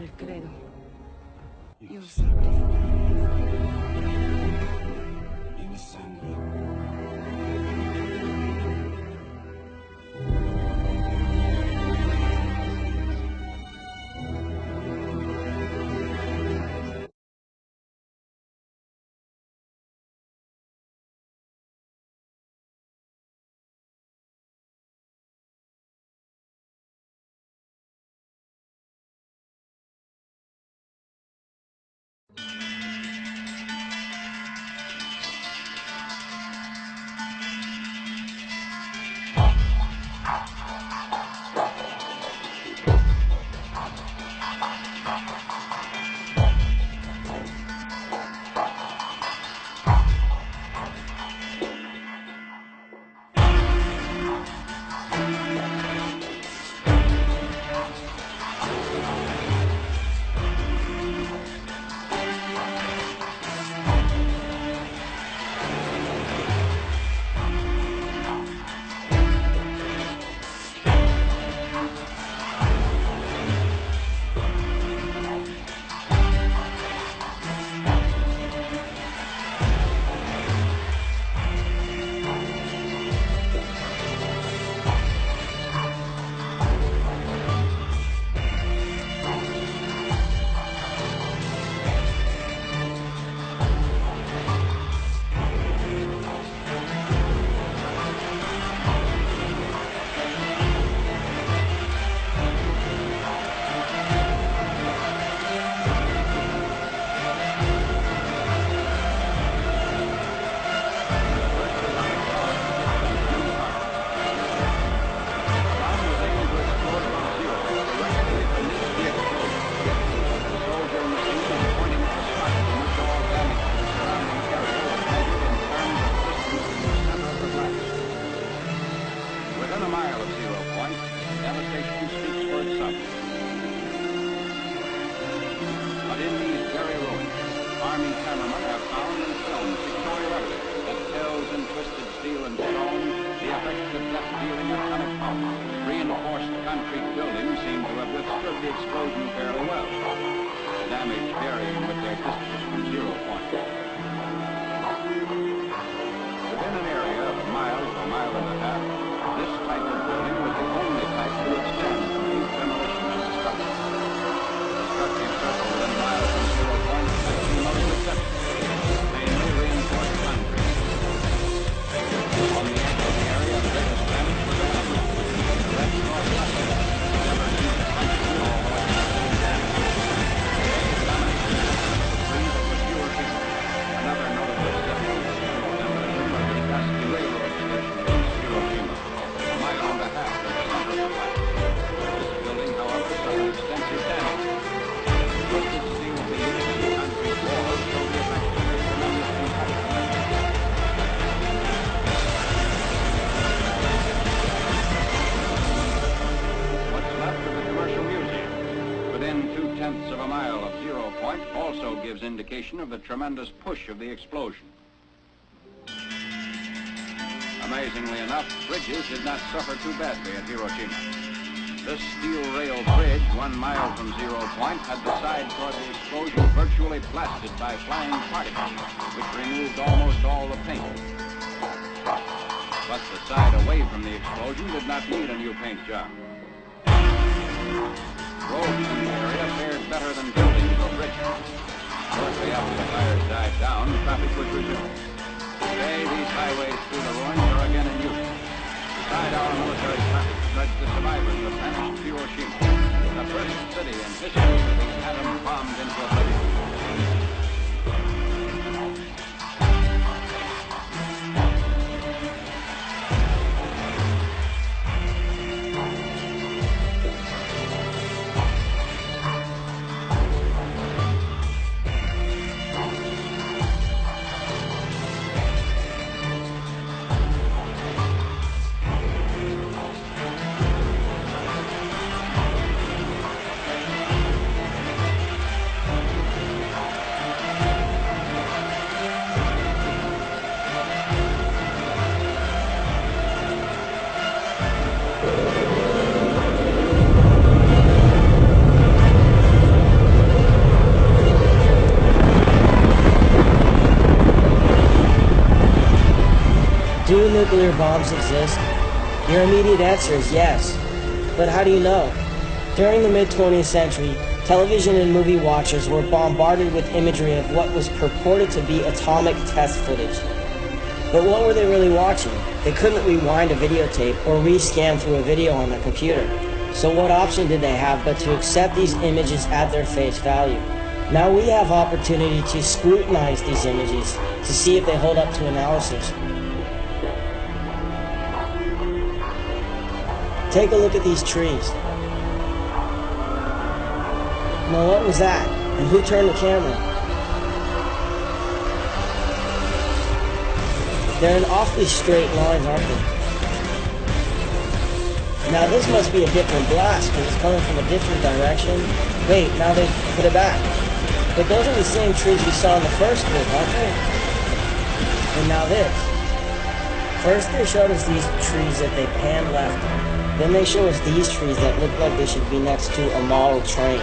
el credo. Io sacrifico in sangue. Indication of the tremendous push of the explosion. Amazingly enough, bridges did not suffer too badly at Hiroshima. This steel rail bridge, 1 mile from 0 point, had the side toward the explosion virtually blasted by flying particles, which removed almost all the paint. But the side away from the explosion did not need a new paint job. Roads in the area fared better than buildings or bridges. Shortly after the fires died down, traffic was resumed. Today, these highways through the ruins are again in use. Beside our military traffic trudge the survivors of vanished Hiroshima, the first city in history to be atom bombed into oblivion. nuclear bombs exist? Your immediate answer is yes. But how do you know? During the mid-20th century, television and movie watchers were bombarded with imagery of what was purported to be atomic test footage. But what were they really watching? They couldn't rewind a videotape or rescan through a video on their computer. So what option did they have but to accept these images at their face value? Now we have opportunity to scrutinize these images to see if they hold up to analysis. Take a look at these trees. Now what was that? And who turned the camera? They're in awfully straight lines, aren't they? Now this must be a different blast because it's coming from a different direction. Wait, now they put it back. But those are the same trees we saw in the first clip, aren't they? And now this. First they showed us these trees that they panned left. Then they show us these trees that look like they should be next to a model train.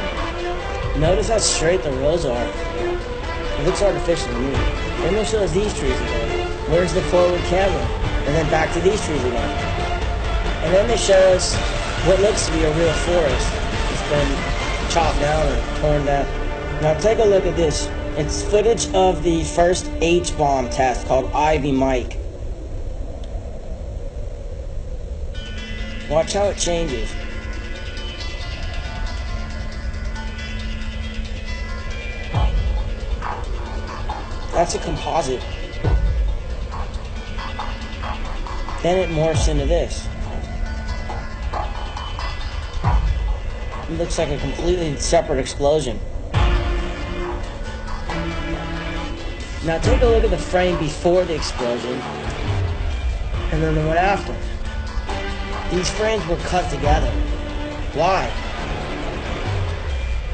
Notice how straight the rows are. It looks artificial to me. Then they show us these trees again. Where's the forward camera? And then back to these trees again. And then they show us what looks to be a real forest. It's been chopped down or torn down. Now take a look at this. It's footage of the first H-bomb test called Ivy Mike. Watch how it changes. That's a composite. Then it morphs into this. It looks like a completely separate explosion. Now take a look at the frame before the explosion and then the one after. These frames were cut together. Why?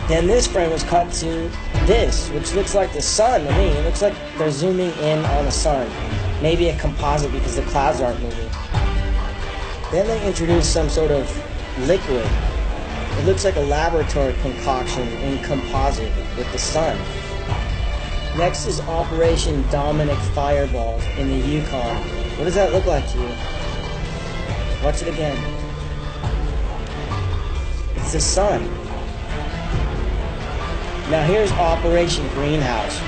Then this frame was cut to this, which looks like the sun to me. It looks like they're zooming in on the sun. Maybe a composite because the clouds aren't moving. Then they introduced some sort of liquid. It looks like a laboratory concoction in composite with the sun. Next is Operation Dominic Fireball in the Yukon. What does that look like to you? Watch it again. It's the sun. Now here's Operation Greenhouse.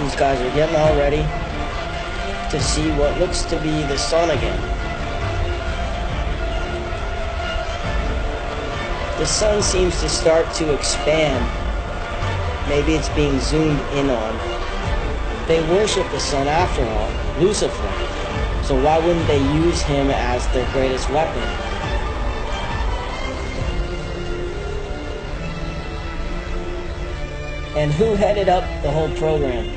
These guys are getting all ready to see what looks to be the sun again. The sun seems to start to expand. Maybe it's being zoomed in on. They worship the sun after all, Lucifer. So why wouldn't they use him as their greatest weapon? And who headed up the whole program?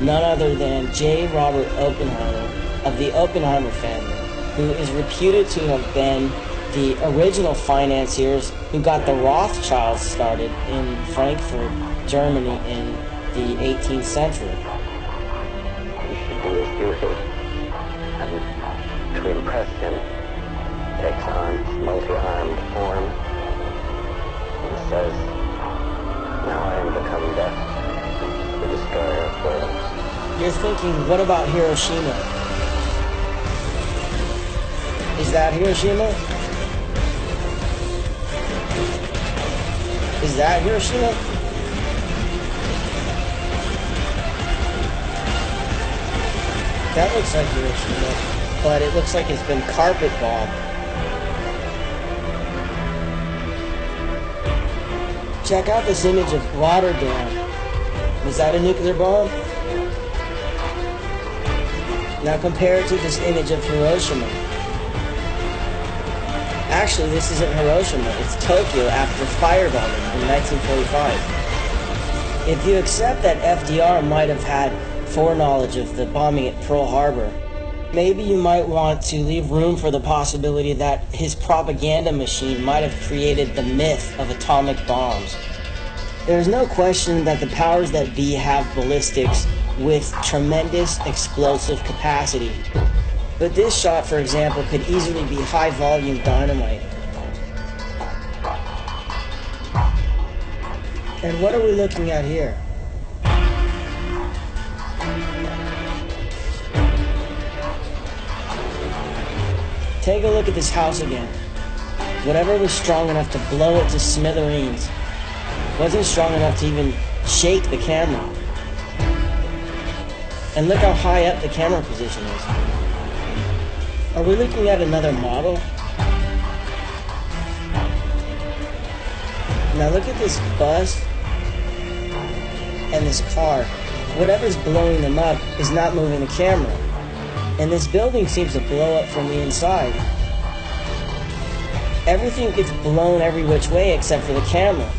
None other than J. Robert Oppenheimer of the Oppenheimer family, who is reputed to have been the original financiers who got the Rothschilds started in Frankfurt, Germany in the 18th century. He should do his duty, and to impress him, takes on multi-armed form and says, "Now I am become death, the destroyer of worlds." You're thinking, what about Hiroshima? Is that Hiroshima? Is that Hiroshima? That looks like Hiroshima, but it looks like it's been carpet bombed. Check out this image of Rotterdam. Was that a nuclear bomb? Now compare it to this image of Hiroshima. Actually, this isn't Hiroshima, it's Tokyo after firebombing in 1945. If you accept that FDR might have had foreknowledge of the bombing at Pearl Harbor, maybe you might want to leave room for the possibility that his propaganda machine might have created the myth of atomic bombs. There's no question that the powers that be have ballistics with tremendous explosive capacity. But this shot, for example, could easily be high-volume dynamite. And what are we looking at here? Take a look at this house again. Whatever was strong enough to blow it to smithereens wasn't strong enough to even shake the camera. And look how high up the camera position is. Are we looking at another model? Now look at this bus and this car. Whatever's blowing them up is not moving the camera. And this building seems to blow up from the inside. Everything gets blown every which way except for the camera.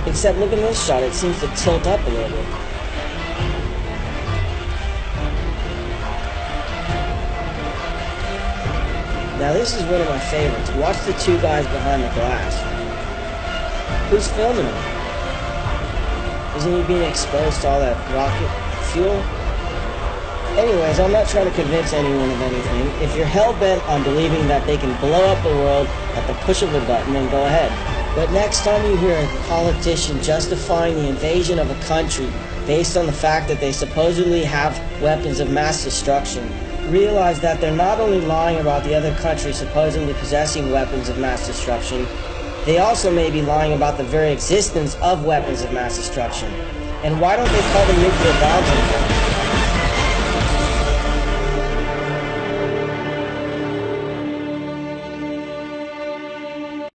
Except look at this shot, it seems to tilt up a little bit. Now this is one of my favorites. Watch the two guys behind the glass. Who's filming him? Isn't he being exposed to all that rocket fuel? Anyways, I'm not trying to convince anyone of anything. If you're hell-bent on believing that they can blow up the world at the push of a button, then go ahead. But next time you hear a politician justifying the invasion of a country based on the fact that they supposedly have weapons of mass destruction, realize that they're not only lying about the other country supposedly possessing weapons of mass destruction, they also may be lying about the very existence of weapons of mass destruction. And why don't they call them nuclear bombs anymore?